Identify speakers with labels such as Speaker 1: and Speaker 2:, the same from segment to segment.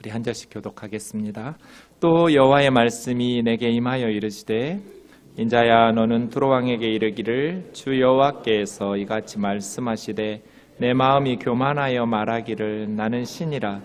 Speaker 1: 우리 한 절씩 교독하겠습니다. 또 여호와의 말씀이 내게 임하여 이르시되 인자야 너는 두로왕에게 이르기를 주 여호와께서 이같이 말씀하시되 내 마음이 교만하여 말하기를 나는 신이라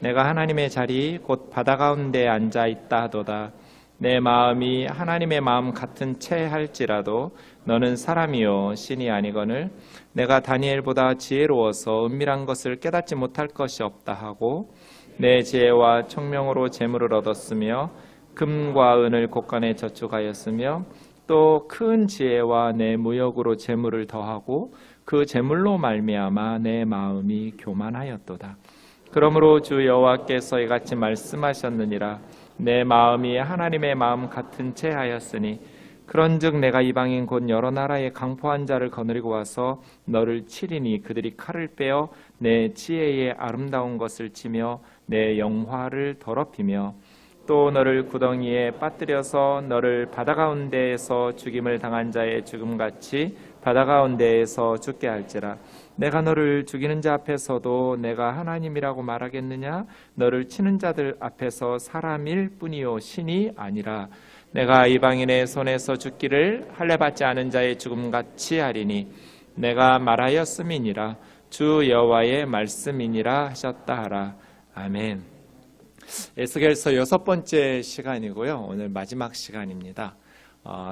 Speaker 1: 내가 하나님의 자리 곧 바다 가운데 앉아 있다 하도다. 내 마음이 하나님의 마음 같은 채 할지라도 너는 사람이요 신이 아니거늘 내가 다니엘보다 지혜로워서 은밀한 것을 깨닫지 못할 것이 없다 하고 내 지혜와 총명으로 재물을 얻었으며 금과 은을 곳간에 저축하였으며 또 큰 지혜와 내 무역으로 재물을 더하고 그 재물로 말미암아 내 마음이 교만하였도다. 그러므로 주 여호와께서 이같이 말씀하셨느니라 내 마음이 하나님의 마음 같은 채 하였으니 그런즉 내가 이방인 곧 여러 나라의 강포한 자를 거느리고 와서 너를 치리니 그들이 칼을 빼어 내 지혜의 아름다운 것을 치며 내 영화를 더럽히며 또 너를 구덩이에 빠뜨려서 너를 바다 가운데에서 죽임을 당한 자의 죽음같이 바다 가운데에서 죽게 할지라. 내가 너를 죽이는 자 앞에서도 내가 하나님이라고 말하겠느냐? 너를 치는 자들 앞에서 사람일 뿐이요 신이 아니라 내가 이방인의 손에서 죽기를 할례 받지 않은 자의 죽음같이 하리니 내가 말하였음이니라 주 여호와의 말씀이니라 하셨다 하라. 아멘. 에스겔서 6번째 시간이고요. 오늘 마지막 시간입니다.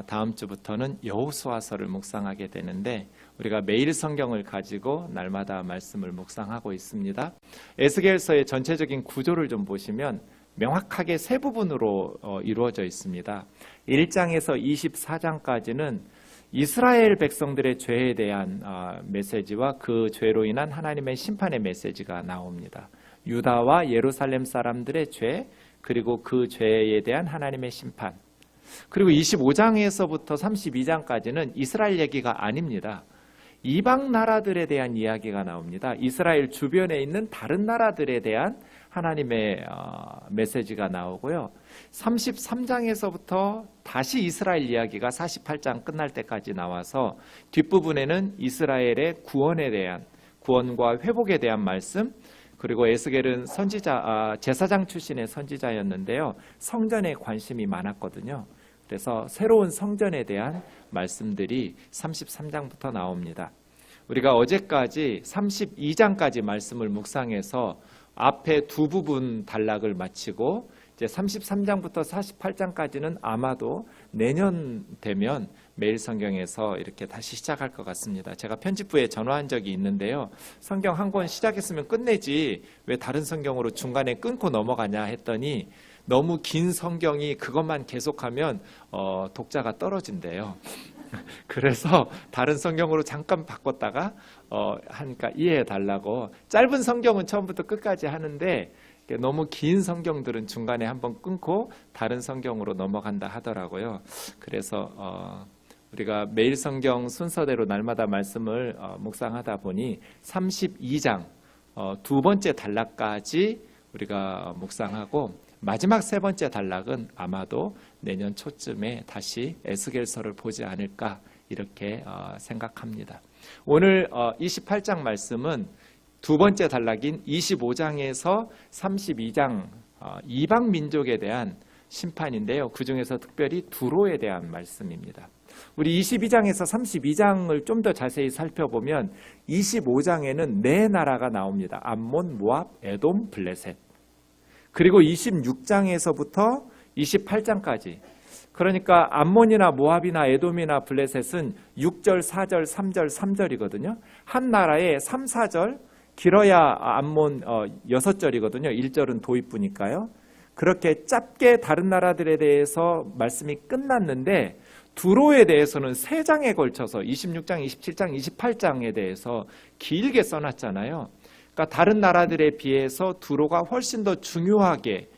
Speaker 1: 다음 주부터는 여호수아서를 묵상하게 되는데 우리가 매일 성경을 가지고 날마다 말씀을 묵상하고 있습니다. 에스겔서의 전체적인 구조를 좀 보시면 명확하게 세 부분으로 이루어져 있습니다. 1장에서 24장까지는 이스라엘 백성들의 죄에 대한 메시지와 그 죄로 인한 하나님의 심판의 메시지가 나옵니다. 유다와 예루살렘 사람들의 죄, 그리고 그 죄에 대한 하나님의 심판. 그리고 25장에서부터 32장까지는 이스라엘 얘기가 아닙니다. 이방 나라들에 대한 이야기가 나옵니다. 이스라엘 주변에 있는 다른 나라들에 대한 하나님의 메시지가 나오고요. 33장에서부터 다시 이스라엘 이야기가 48장 끝날 때까지 나와서 뒷부분에는 이스라엘의 구원에 대한, 구원과 회복에 대한 말씀, 그리고 에스겔은 제사장 출신의 선지자였는데요. 성전에 관심이 많았거든요. 그래서 새로운 성전에 대한 말씀들이 33장부터 나옵니다. 우리가 어제까지 32장까지 말씀을 묵상해서 앞에 두 부분 단락을 마치고 이제 33장부터 48장까지는 아마도 내년 되면 매일 성경에서 이렇게 다시 시작할 것 같습니다. 제가 편집부에 전화한 적이 있는데요. 성경 한 권 시작했으면 끝내지 왜 다른 성경으로 중간에 끊고 넘어가냐 했더니 너무 긴 성경이 그것만 계속하면 독자가 떨어진대요. 그래서 다른 성경으로 잠깐 바꿨다가 하니까 이해해 달라고. 짧은 성경은 처음부터 끝까지 하는데 너무 긴 성경들은 중간에 한번 끊고 다른 성경으로 넘어간다 하더라고요. 그래서 우리가 매일 성경 순서대로 날마다 말씀을 묵상하다 보니 32장 두 번째 단락까지 우리가 묵상하고 마지막 세 번째 단락은 아마도 내년 초쯤에 다시 에스겔서를 보지 않을까 이렇게 생각합니다. 오늘 28장 말씀은 두 번째 단락인 25장에서 32장 이방 민족에 대한 심판인데요. 그 중에서 특별히 두로에 대한 말씀입니다. 우리 22장에서 32장을 좀 더 자세히 살펴보면 25장에는 네 나라가 나옵니다. 암몬, 모압, 에돔, 블레셋. 그리고 26장에서부터 28장까지, 그러니까 암몬이나 모압이나 에돔이나 블레셋은 6절, 4절, 3절, 3절이거든요. 한 나라에 3, 4절, 길어야 암몬 6절이거든요. 1절은 도입부니까요. 그렇게 짧게 다른 나라들에 대해서 말씀이 끝났는데 두로에 대해서는 3장에 걸쳐서 26장, 27장, 28장에 대해서 길게 써놨잖아요. 그러니까 다른 나라들에 비해서 두로가 훨씬 더 중요하게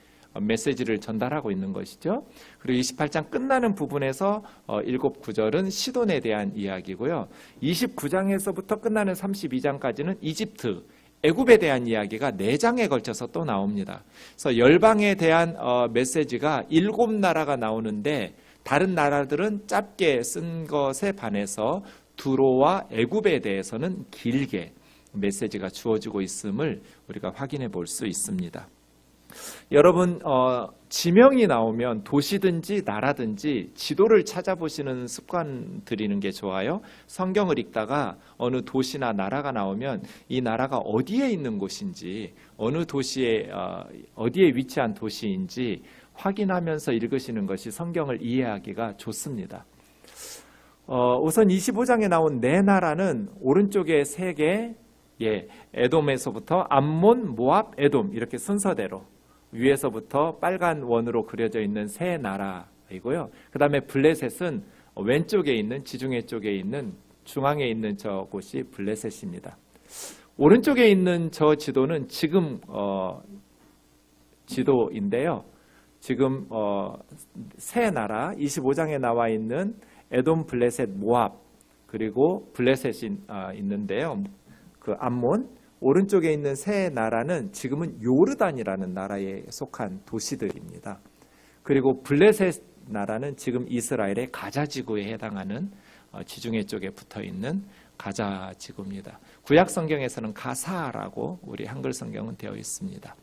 Speaker 1: 메시지를 전달하고 있는 것이죠. 그리고 28장 끝나는 부분에서 7, 9절은 시돈에 대한 이야기고요. 29장에서부터 끝나는 32장까지는 이집트, 애굽에 대한 이야기가 4장에 걸쳐서 또 나옵니다. 그래서 열방에 대한 메시지가 7나라가 나오는데 다른 나라들은 짧게 쓴 것에 반해서 두로와 애굽에 대해서는 길게 메시지가 주어지고 있음을 우리가 확인해 볼 수 있습니다. 여러분 지명이 나오면 도시든지 나라든지 지도를 찾아보시는 습관 들이는 게 좋아요. 성경을 읽다가 어느 도시나 나라가 나오면 이 나라가 어디에 있는 곳인지, 어느 도시에 어디에 위치한 도시인지 확인하면서 읽으시는 것이 성경을 이해하기가 좋습니다. 우선 25장에 나온 네 나라는 오른쪽에 세 개, 에돔에서부터 암몬, 모압, 에돔 이렇게 순서대로 위에서부터 빨간 원으로 그려져 있는 세 나라이고요. 그 다음에 블레셋은 왼쪽에 있는, 지중해 쪽에 있는, 중앙에 있는 저곳이 블레셋입니다. 오른쪽에 있는 저 지도는 지금 지도인데요. 지금 세 나라 25장에 나와 있는 에돔, 블레셋, 모압, 그리고 블레셋이 있는데요. 그 암몬, 오른쪽에 있는 세 나라는 지금은 요르단이라는 나라에 속한 도시들입니다. 그리고 블레셋 나라는 지금 이스라엘의 가자 지구에 해당하는 지중해 쪽에 붙어 있는 가자 지구입니다. 구약 성경에서는 가사라고 우리 한글 성경은 되어 있습니다.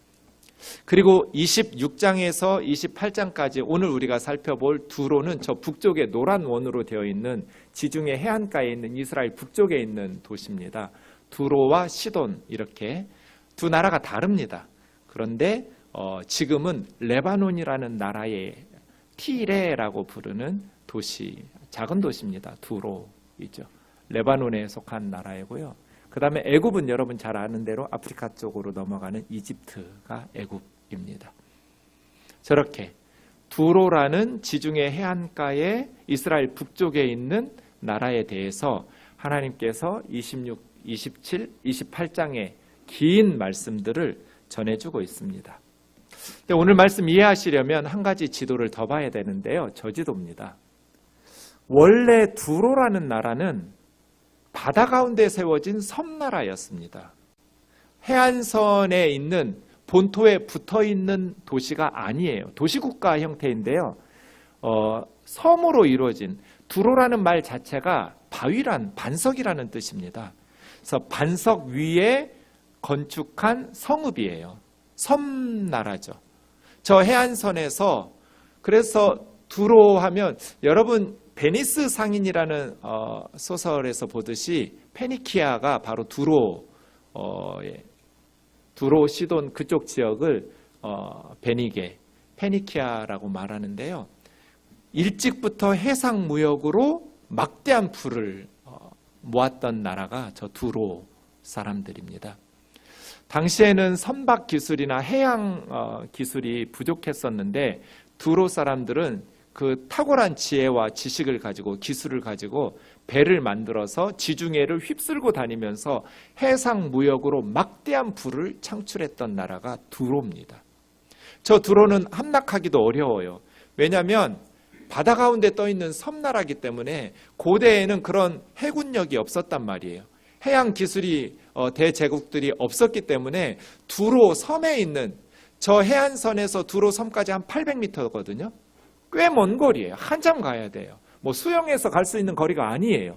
Speaker 1: 그리고 26장에서 28장까지 오늘 우리가 살펴볼 두로는 저 북쪽에 노란 원으로 되어 있는 지중해 해안가에 있는 이스라엘 북쪽에 있는 도시입니다. 두로와 시돈 이렇게 두 나라가 다릅니다. 그런데 지금은 레바논이라는 나라의 티레라고 부르는 도시, 작은 도시입니다. 두로이죠. 레바논에 속한 나라이고요. 그 다음에 애굽은 여러분 잘 아는 대로 아프리카 쪽으로 넘어가는 이집트가 애굽입니다. 저렇게 두로라는 지중해 해안가의 이스라엘 북쪽에 있는 나라에 대해서 하나님께서 26, 27, 28장의 긴 말씀들을 전해주고 있습니다. 오늘 말씀 이해하시려면 한 가지 지도를 더 봐야 되는데요. 저 지도입니다. 원래 두로라는 나라는 바다 가운데 세워진 섬나라였습니다. 해안선에 있는 본토에 붙어있는 도시가 아니에요. 도시국가 형태인데요. 섬으로 이루어진, 두로라는 말 자체가 바위란, 반석이라는 뜻입니다. 그래서 반석 위에 건축한 성읍이에요. 섬나라죠. 저 해안선에서, 그래서 두로 하면 여러분 베니스 상인이라는 소설에서 보듯이 페니키아가 바로 두로, 두로, 시돈 그쪽 지역을 베니게, 페니키아라고 말하는데요. 일찍부터 해상 무역으로 막대한 풀을 모았던 나라가 저 두로 사람들입니다. 당시에는 선박 기술이나 해양 기술이 부족했었는데 두로 사람들은 그 탁월한 지혜와 지식을 가지고 기술을 가지고 배를 만들어서 지중해를 휩쓸고 다니면서 해상 무역으로 막대한 부를 창출했던 나라가 두로입니다. 저 두로는 함락하기도 어려워요. 왜냐하면 바다 가운데 떠 있는 섬나라이기 때문에 고대에는 그런 해군력이 없었단 말이에요. 해양 기술이 대제국들이 없었기 때문에 두로 섬에 있는 저 해안선에서 두로 섬까지 한 800m거든요. 꽤 먼 거리예요. 한참 가야 돼요. 뭐 수영해서 갈 수 있는 거리가 아니에요.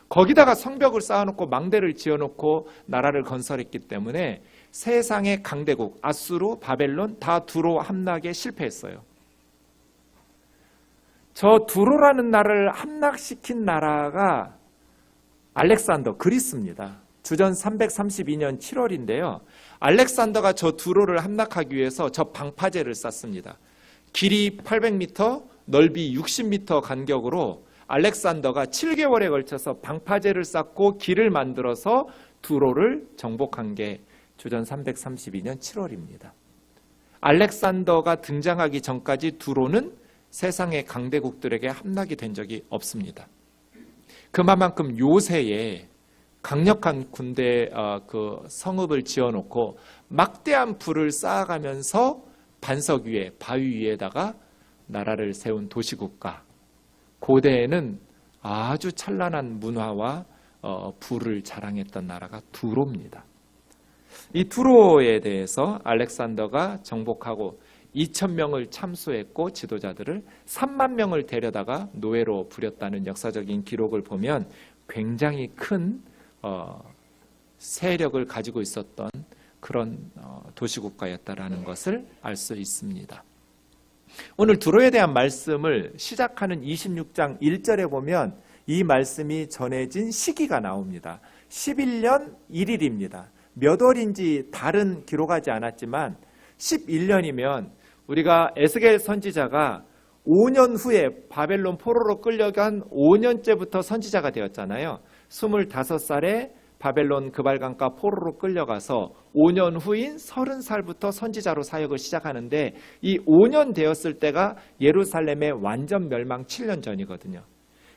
Speaker 1: 거기다가 성벽을 쌓아놓고 망대를 지어놓고 나라를 건설했기 때문에 세상의 강대국 아수르, 바벨론 다 두로 함락에 실패했어요. 저 두로라는 나라를 함락시킨 나라가 알렉산더, 그리스입니다. 주전 332년 7월인데요. 알렉산더가 저 두로를 함락하기 위해서 저 방파제를 쌓습니다. 길이 800m, 넓이 60m 간격으로 알렉산더가 7개월에 걸쳐서 방파제를 쌓고 길을 만들어서 두로를 정복한 게 주전 332년 7월입니다. 알렉산더가 등장하기 전까지 두로는 세상의 강대국들에게 함락이 된 적이 없습니다. 그만큼 요새에 강력한 군대 그 성읍을 지어놓고 막대한 불을 쌓아가면서 반석 위에, 바위 위에다가 나라를 세운 도시국가. 고대에는 아주 찬란한 문화와 부를 자랑했던 나라가 두로입니다. 이 두로에 대해서 알렉산더가 정복하고 2,000명을 참수했고 지도자들을 3만 명을 데려다가 노예로 부렸다는 역사적인 기록을 보면 굉장히 큰 세력을 가지고 있었던 그런 도시국가였다라는 것을 알 수 있습니다. 오늘 두로에 대한 말씀을 시작하는 26장 1절에 보면 이 말씀이 전해진 시기가 나옵니다. 11년 1일입니다. 몇 월인지 다른 기록하지 않았지만 11년이면 우리가 에스겔 선지자가 5년 후에 바벨론 포로로 끌려간 5년째부터 선지자가 되었잖아요. 25살에 바벨론 그발강가 포로로 끌려가서 5년 후인 30살부터 선지자로 사역을 시작하는데 이 5년 되었을 때가 예루살렘의 완전 멸망 7년 전이거든요.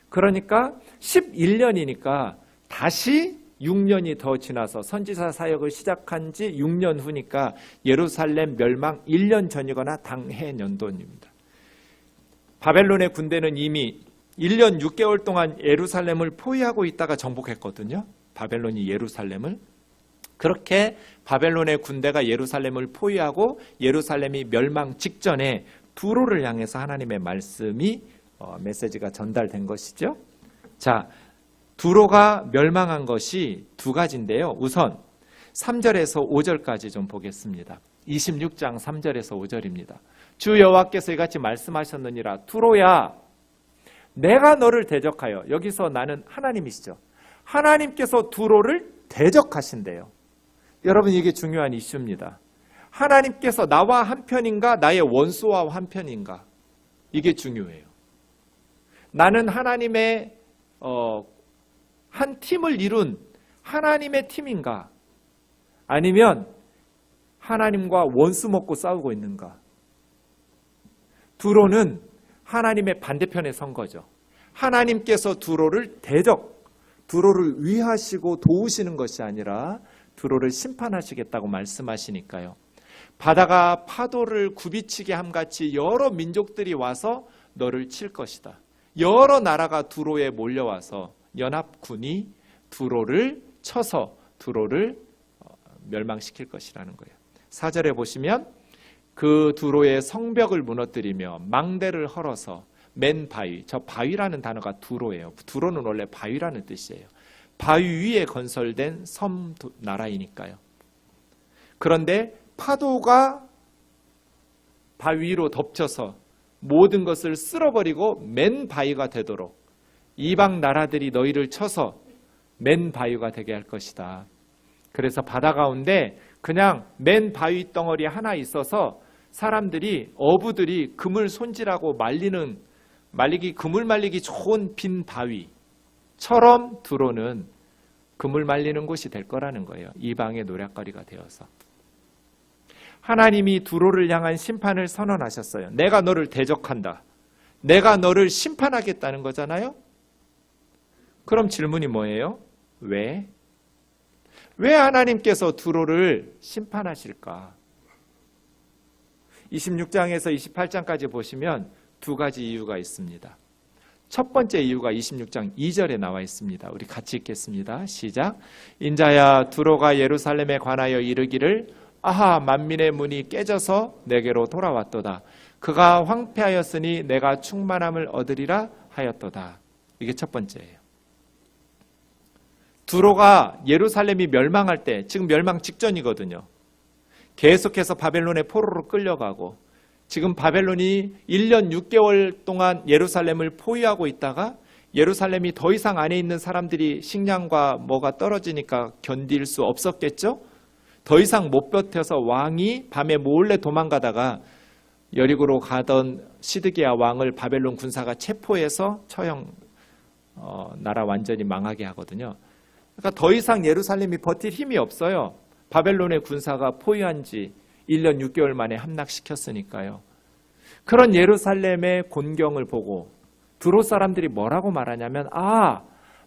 Speaker 1: 그러니까 11년이니까 다시 6년이 더 지나서 선지자 사역을 시작한 지 6년 후니까 예루살렘 멸망 1년 전이거나 당해 년도입니다. 바벨론의 군대는 이미 1년 6개월 동안 예루살렘을 포위하고 있다가 정복했거든요. 바벨론이 예루살렘을. 그렇게 바벨론의 군대가 예루살렘을 포위하고 예루살렘이 멸망 직전에 두로를 향해서 하나님의 말씀이 메시지가 전달된 것이죠. 자, 두로가 멸망한 것이 두 가지인데요. 우선 3절에서 5절까지 좀 보겠습니다. 26장 3절에서 5절입니다. 주 여호와께서 이같이 말씀하셨느니라. 두로야, 내가 너를 대적하여. 여기서 나는 하나님이시죠. 하나님께서 두로를 대적하신대요. 여러분, 이게 중요한 이슈입니다. 하나님께서 나와 한편인가 나의 원수와 한편인가, 이게 중요해요. 나는 하나님의 한 팀을 이룬 하나님의 팀인가, 아니면 하나님과 원수 먹고 싸우고 있는가. 두로는 하나님의 반대편에 선 거죠. 하나님께서 두로를 두로를 위하시고 도우시는 것이 아니라 두로를 심판하시겠다고 말씀하시니까요. 바다가 파도를 굽이치게 함같이 여러 민족들이 와서 너를 칠 것이다. 여러 나라가 두로에 몰려와서 연합군이 두로를 쳐서 두로를 멸망시킬 것이라는 거예요. 4절에 보시면 그 두로의 성벽을 무너뜨리며 망대를 헐어서 맨 바위, 저 바위라는 단어가 두로예요. 두로는 원래 바위라는 뜻이에요. 바위 위에 건설된 섬 나라이니까요. 그런데 파도가 바위 위로 덮쳐서 모든 것을 쓸어버리고 맨 바위가 되도록 이방 나라들이 너희를 쳐서 맨 바위가 되게 할 것이다. 그래서 바다 가운데 그냥 맨 바위 덩어리 하나 있어서 사람들이, 어부들이 금을 손질하고 금을 말리기 좋은 빈 바위처럼 두로는 금을 말리는 곳이 될 거라는 거예요. 이방의 노략거리가 되어서. 하나님이 두로를 향한 심판을 선언하셨어요. 내가 너를 대적한다. 내가 너를 심판하겠다는 거잖아요. 그럼 질문이 뭐예요? 왜? 왜 하나님께서 두로를 심판하실까? 26장에서 28장까지 보시면 두 가지 이유가 있습니다. 첫 번째 이유가 26장 2절에 나와 있습니다. 우리 같이 읽겠습니다. 시작. 인자야, 두로가 예루살렘에 관하여 이르기를 아하, 만민의 문이 깨져서 내게로 돌아왔도다. 그가 황폐하였으니 내가 충만함을 얻으리라 하였도다. 이게 첫 번째예요. 두로가 예루살렘이 멸망할 때, 지금 멸망 직전이거든요. 계속해서 바벨론의 포로로 끌려가고, 지금 바벨론이 1년 6개월 동안 예루살렘을 포위하고 있다가 예루살렘이 더 이상 안에 있는 사람들이 식량과 뭐가 떨어지니까 견딜 수 없었겠죠? 더 이상 못 버텨서 왕이 밤에 몰래 도망가다가 여리고로 가던 시드기야 왕을 바벨론 군사가 체포해서 나라 완전히 망하게 하거든요. 그러니까 더 이상 예루살렘이 버틸 힘이 없어요. 바벨론의 군사가 포위한 지 1년 6개월 만에 함락시켰으니까요. 그런 예루살렘의 곤경을 보고 두로 사람들이 뭐라고 말하냐면, 아,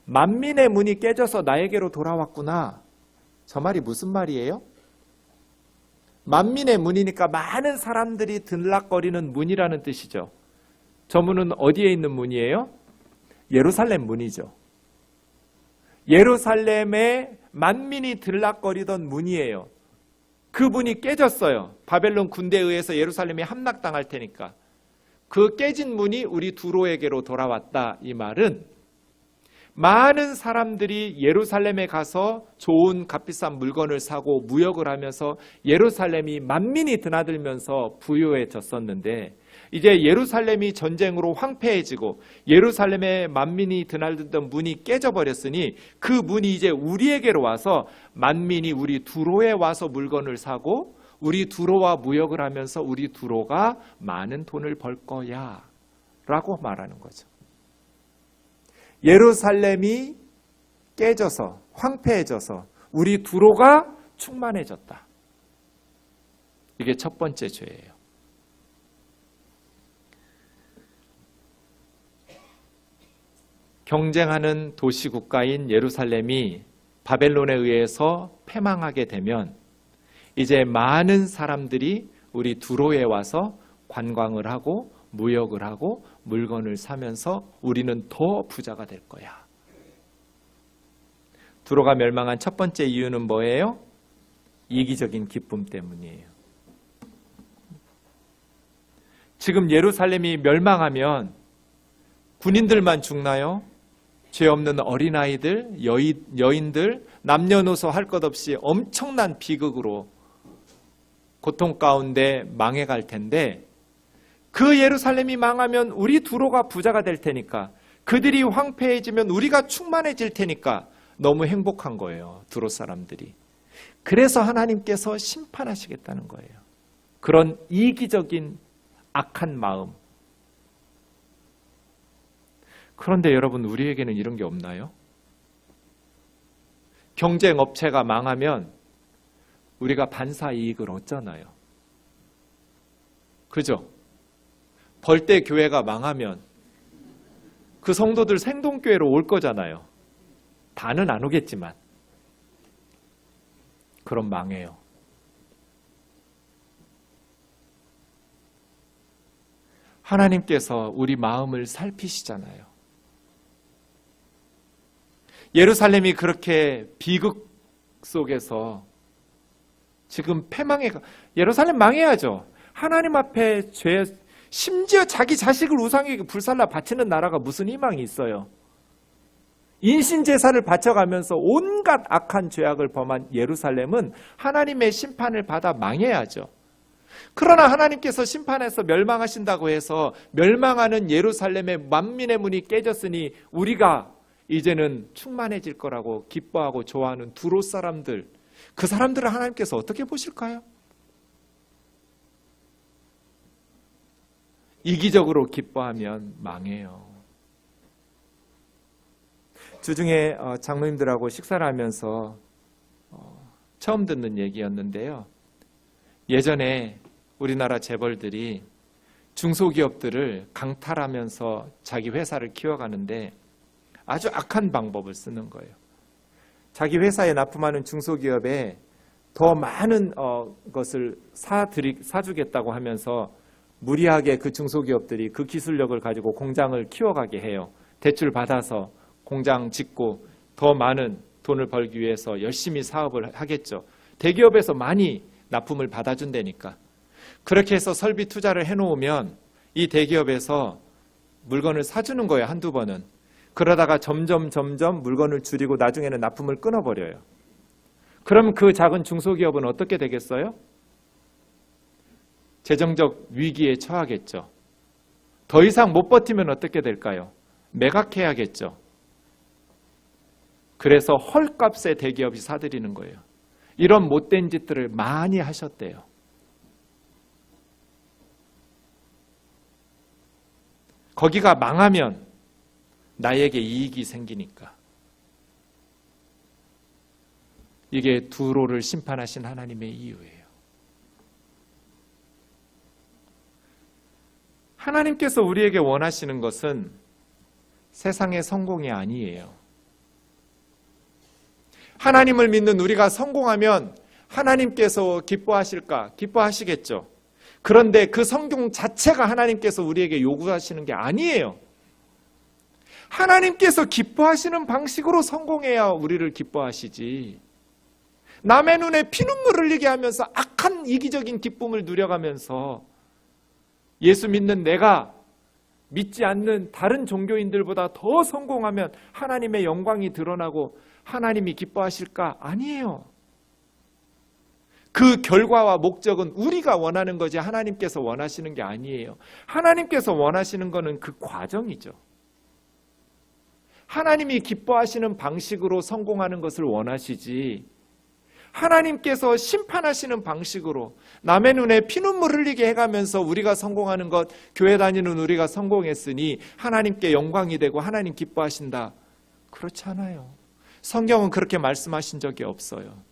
Speaker 1: 만민의 문이 깨져서 나에게로 돌아왔구나. 저 말이 무슨 말이에요? 만민의 문이니까 많은 사람들이 들락거리는 문이라는 뜻이죠. 저 문은 어디에 있는 문이에요? 예루살렘 문이죠. 예루살렘에 만민이 들락거리던 문이에요. 그 문이 깨졌어요. 바벨론 군대에 의해서 예루살렘이 함락당할 테니까. 그 깨진 문이 우리 두로에게로 돌아왔다. 이 말은 많은 사람들이 예루살렘에 가서 좋은 값비싼 물건을 사고 무역을 하면서 예루살렘이 만민이 드나들면서 부유해졌었는데, 이제 예루살렘이 전쟁으로 황폐해지고 예루살렘에 만민이 드나들던 문이 깨져버렸으니 그 문이 이제 우리에게로 와서 만민이 우리 두로에 와서 물건을 사고 우리 두로와 무역을 하면서 우리 두로가 많은 돈을 벌 거야 라고 말하는 거죠. 예루살렘이 깨져서 황폐해져서 우리 두로가 충만해졌다. 이게 첫 번째 죄예요. 경쟁하는 도시 국가인 예루살렘이 바벨론에 의해서 패망하게 되면 이제 많은 사람들이 우리 두로에 와서 관광을 하고 무역을 하고 물건을 사면서 우리는 더 부자가 될 거야. 두로가 멸망한 첫 번째 이유는 뭐예요? 이기적인 기쁨 때문이에요. 지금 예루살렘이 멸망하면 군인들만 죽나요? 죄 없는 어린아이들, 여인들, 남녀노소 할 것 없이 엄청난 비극으로 고통 가운데 망해갈 텐데, 그 예루살렘이 망하면 우리 두로가 부자가 될 테니까, 그들이 황폐해지면 우리가 충만해질 테니까 너무 행복한 거예요, 두로 사람들이. 그래서 하나님께서 심판하시겠다는 거예요. 그런 이기적인 악한 마음. 그런데 여러분, 우리에게는 이런 게 없나요? 경쟁 업체가 망하면 우리가 반사 이익을 얻잖아요. 그죠? 벌떼 교회가 망하면 그 성도들 생동교회로 올 거잖아요. 다는 안 오겠지만. 그럼 망해요. 하나님께서 우리 마음을 살피시잖아요. 예루살렘이 그렇게 비극 속에서 지금 예루살렘 망해야죠. 하나님 앞에 심지어 자기 자식을 우상에게 불살라 바치는 나라가 무슨 희망이 있어요. 인신제사를 바쳐가면서 온갖 악한 죄악을 범한 예루살렘은 하나님의 심판을 받아 망해야죠. 그러나 하나님께서 심판해서 멸망하신다고 해서 멸망하는 예루살렘의 만민의 문이 깨졌으니 우리가 이제는 충만해질 거라고 기뻐하고 좋아하는 두로 사람들, 그 사람들을 하나님께서 어떻게 보실까요? 이기적으로 기뻐하면 망해요. 주중에 장로님들하고 식사를 하면서 처음 듣는 얘기였는데요. 예전에 우리나라 재벌들이 중소기업들을 강탈하면서 자기 회사를 키워가는데 아주 악한 방법을 쓰는 거예요. 자기 회사에 납품하는 중소기업에 더 많은 것을 사주겠다고 하면서 무리하게 그 중소기업들이 그 기술력을 가지고 공장을 키워가게 해요. 대출 받아서 공장 짓고 더 많은 돈을 벌기 위해서 열심히 사업을 하겠죠. 대기업에서 많이 납품을 받아준다니까. 그렇게 해서 설비 투자를 해놓으면 이 대기업에서 물건을 사주는 거예요. 한두 번은. 그러다가 점점 물건을 줄이고 나중에는 납품을 끊어버려요. 그럼 그 작은 중소기업은 어떻게 되겠어요? 재정적 위기에 처하겠죠. 더 이상 못 버티면 어떻게 될까요? 매각해야겠죠. 그래서 헐값에 대기업이 사들이는 거예요. 이런 못된 짓들을 많이 하셨대요. 거기가 망하면 나에게 이익이 생기니까. 이게 두로를 심판하신 하나님의 이유예요. 하나님께서 우리에게 원하시는 것은 세상의 성공이 아니에요. 하나님을 믿는 우리가 성공하면 하나님께서 기뻐하실까? 기뻐하시겠죠. 그런데 그 성공 자체가 하나님께서 우리에게 요구하시는 게 아니에요. 하나님께서 기뻐하시는 방식으로 성공해야 우리를 기뻐하시지. 남의 눈에 피눈물 흘리게 하면서 악한 이기적인 기쁨을 누려가면서 예수 믿는 내가 믿지 않는 다른 종교인들보다 더 성공하면 하나님의 영광이 드러나고 하나님이 기뻐하실까? 아니에요. 그 결과와 목적은 우리가 원하는 거지 하나님께서 원하시는 게 아니에요. 하나님께서 원하시는 거는 그 과정이죠. 하나님이 기뻐하시는 방식으로 성공하는 것을 원하시지, 하나님께서 심판하시는 방식으로 남의 눈에 피눈물 흘리게 해가면서 우리가 성공하는 것, 교회 다니는 우리가 성공했으니 하나님께 영광이 되고 하나님 기뻐하신다, 그렇지 않아요. 성경은 그렇게 말씀하신 적이 없어요.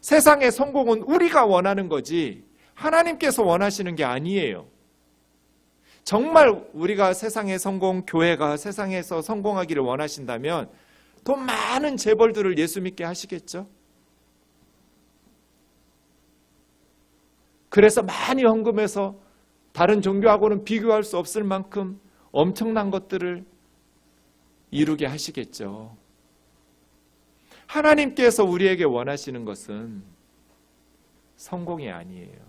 Speaker 1: 세상의 성공은 우리가 원하는 거지 하나님께서 원하시는 게 아니에요. 정말 우리가 세상의 성공, 교회가 세상에서 성공하기를 원하신다면 더 많은 재벌들을 예수 믿게 하시겠죠? 그래서 많이 헌금해서 다른 종교하고는 비교할 수 없을 만큼 엄청난 것들을 이루게 하시겠죠. 하나님께서 우리에게 원하시는 것은 성공이 아니에요.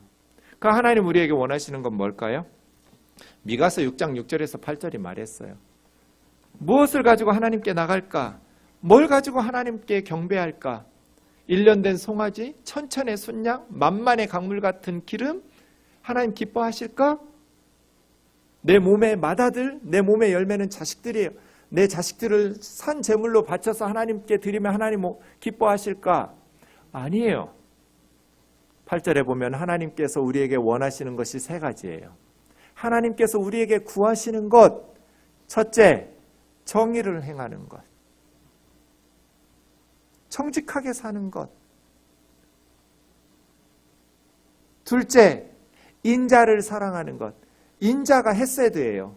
Speaker 1: 그 하나님 우리에게 원하시는 건 뭘까요? 미가서 6장 6절에서 8절이 말했어요. 무엇을 가지고 하나님께 나갈까? 뭘 가지고 하나님께 경배할까? 1년 된 송아지, 천천의 순양, 만만의 강물 같은 기름, 하나님 기뻐하실까? 내 몸의 맏아들, 내 몸의 열매는 자식들이에요. 내 자식들을 산 제물로 바쳐서 하나님께 드리면 하나님 기뻐하실까? 아니에요. 8절에 보면 하나님께서 우리에게 원하시는 것이 세 가지예요. 하나님께서 우리에게 구하시는 것, 첫째, 정의를 행하는 것, 정직하게 사는 것, 둘째, 인자를 사랑하는 것. 인자가 헤세드예요.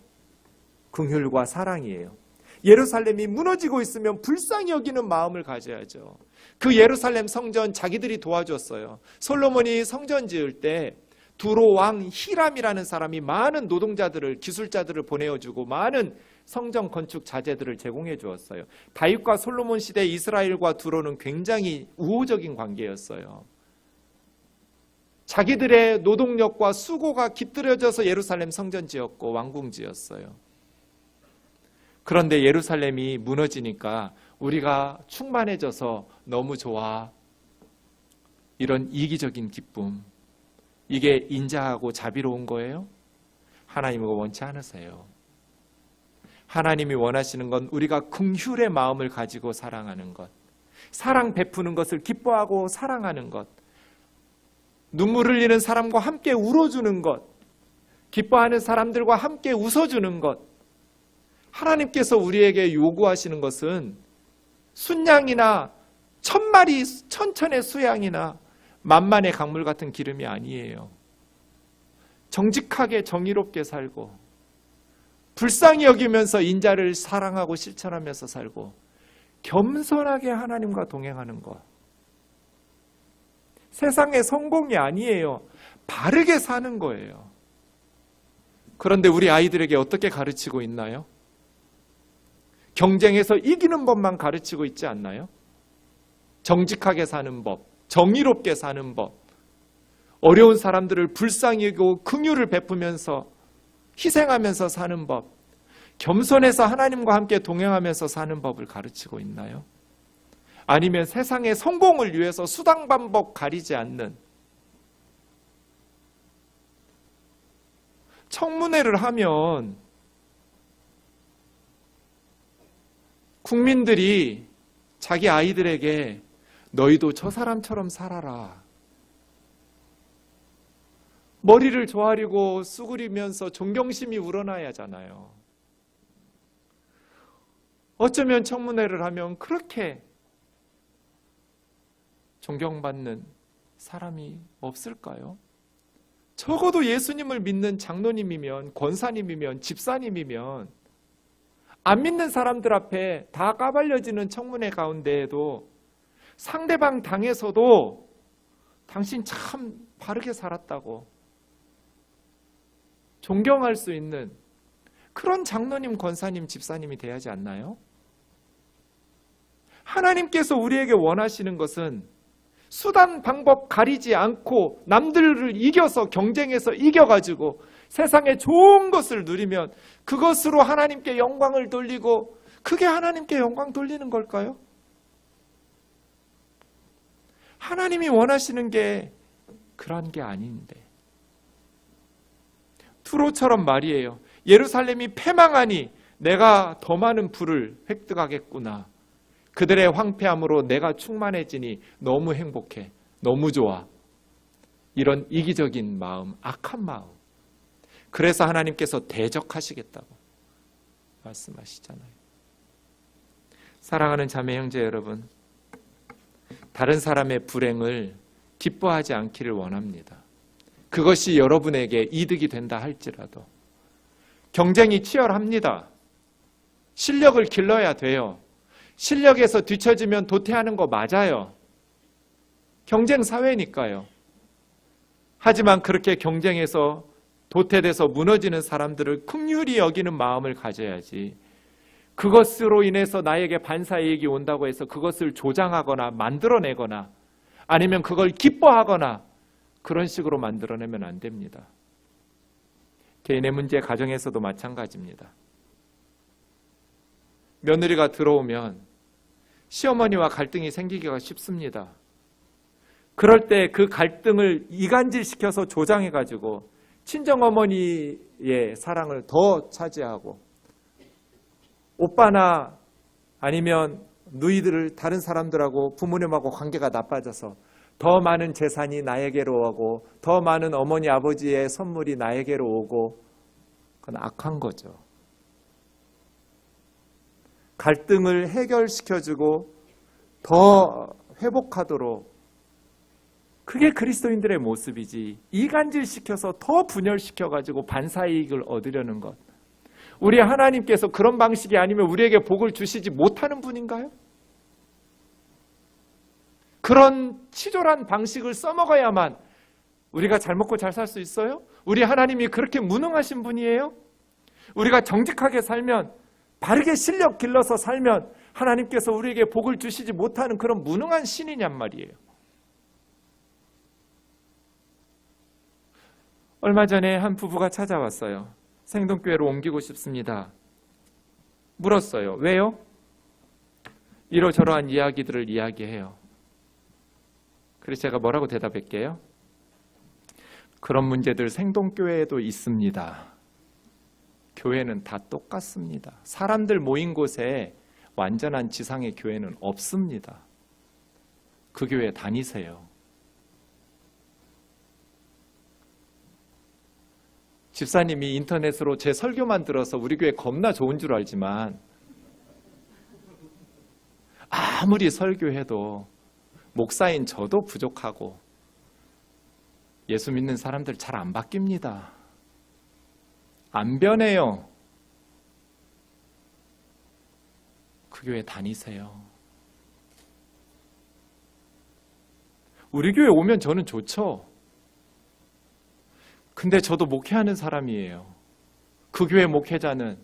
Speaker 1: 긍휼과 사랑이에요. 예루살렘이 무너지고 있으면 불쌍히 여기는 마음을 가져야죠. 그 예루살렘 성전 자기들이 도와줬어요. 솔로몬이 성전 지을 때 두로 왕 히람이라는 사람이 많은 노동자들을, 기술자들을 보내어주고 많은 성전 건축 자재들을 제공해 주었어요. 다윗과 솔로몬 시대 이스라엘과 두로는 굉장히 우호적인 관계였어요. 자기들의 노동력과 수고가 깃들여져서 예루살렘 성전 지었고 왕궁 지었어요. 그런데 예루살렘이 무너지니까 우리가 충만해져서 너무 좋아, 이런 이기적인 기쁨, 이게 인자하고 자비로운 거예요? 하나님은 원치 않으세요. 하나님이 원하시는 건 우리가 긍휼의 마음을 가지고 사랑하는 것, 사랑 베푸는 것을 기뻐하고 사랑하는 것, 눈물 흘리는 사람과 함께 울어주는 것, 기뻐하는 사람들과 함께 웃어주는 것. 하나님께서 우리에게 요구하시는 것은 순양이나 1000마리 천천의 수양이나 만만의 강물 같은 기름이 아니에요. 정직하게 정의롭게 살고 불쌍히 여기면서 인자를 사랑하고 실천하면서 살고 겸손하게 하나님과 동행하는 것. 세상의 성공이 아니에요. 바르게 사는 거예요. 그런데 우리 아이들에게 어떻게 가르치고 있나요? 경쟁에서 이기는 법만 가르치고 있지 않나요? 정직하게 사는 법, 정의롭게 사는 법, 어려운 사람들을 불쌍히 여기고 긍휼을 베푸면서 희생하면서 사는 법, 겸손해서 하나님과 함께 동행하면서 사는 법을 가르치고 있나요? 아니면 세상의 성공을 위해서 수당 반복 가리지 않는, 청문회를 하면 국민들이 자기 아이들에게 너희도 저 사람처럼 살아라, 머리를 조아리고 수그리면서 존경심이 우러나야 하잖아요. 어쩌면 청문회를 하면 그렇게 존경받는 사람이 없을까요? 적어도 예수님을 믿는 장로님이면, 권사님이면, 집사님이면 안 믿는 사람들 앞에 다 까발려지는 청문회 가운데에도 상대방 당에서도 당신 참 바르게 살았다고 존경할 수 있는 그런 장로님, 권사님, 집사님이 돼야 하지 않나요? 하나님께서 우리에게 원하시는 것은 수단 방법 가리지 않고 남들을 이겨서 경쟁해서 이겨가지고 세상에 좋은 것을 누리면 그것으로 하나님께 영광을 돌리고 그게 하나님께 영광 돌리는 걸까요? 하나님이 원하시는 게 그런 게 아닌데. 투로처럼 말이에요. 예루살렘이 패망하니 내가 더 많은 부를 획득하겠구나. 그들의 황폐함으로 내가 충만해지니 너무 행복해. 너무 좋아. 이런 이기적인 마음, 악한 마음. 그래서 하나님께서 대적하시겠다고 말씀하시잖아요. 사랑하는 자매 형제 여러분, 다른 사람의 불행을 기뻐하지 않기를 원합니다. 그것이 여러분에게 이득이 된다 할지라도. 경쟁이 치열합니다. 실력을 길러야 돼요. 실력에서 뒤처지면 도태하는 거 맞아요. 경쟁 사회니까요. 하지만 그렇게 경쟁에서 도태돼서 무너지는 사람들을 긍휼히 여기는 마음을 가져야지. 그것으로 인해서 나에게 반사이익이 온다고 해서 그것을 조장하거나 만들어내거나 아니면 그걸 기뻐하거나 그런 식으로 만들어내면 안 됩니다. 개인의 문제, 가정에서도 마찬가지입니다. 며느리가 들어오면 시어머니와 갈등이 생기기가 쉽습니다. 그럴 때 그 갈등을 이간질시켜서 조장해가지고 친정어머니의 사랑을 더 차지하고 오빠나 아니면 누이들을 다른 사람들하고 부모님하고 관계가 나빠져서 더 많은 재산이 나에게로 오고 더 많은 어머니 아버지의 선물이 나에게로 오고 그건 악한 거죠. 갈등을 해결시켜주고 더 회복하도록 그게 그리스도인들의 모습이지 이간질시켜서 더 분열시켜가지고 반사이익을 얻으려는 것. 우리 하나님께서 그런 방식이 아니면 우리에게 복을 주시지 못하는 분인가요? 그런 치졸한 방식을 써먹어야만 우리가 잘 먹고 잘 살 수 있어요? 우리 하나님이 그렇게 무능하신 분이에요? 우리가 정직하게 살면 바르게 실력 길러서 살면 하나님께서 우리에게 복을 주시지 못하는 그런 무능한 신이냔 말이에요. 얼마 전에 한 부부가 찾아왔어요. 생동교회로 옮기고 싶습니다. 물었어요. 왜요? 이러저러한 이야기들을 이야기해요. 그래서 제가 뭐라고 대답할게요? 그런 문제들 생동교회에도 있습니다. 교회는 다 똑같습니다. 사람들 모인 곳에 완전한 지상의 교회는 없습니다. 그 교회 다니세요. 집사님이 인터넷으로 제 설교만 들어서 우리 교회 겁나 좋은 줄 알지만 아무리 설교해도 목사인 저도 부족하고 예수 믿는 사람들 잘 안 바뀝니다. 안 변해요. 그 교회 다니세요. 우리 교회 오면 저는 좋죠. 근데 저도 목회하는 사람이에요. 그 교회 목회자는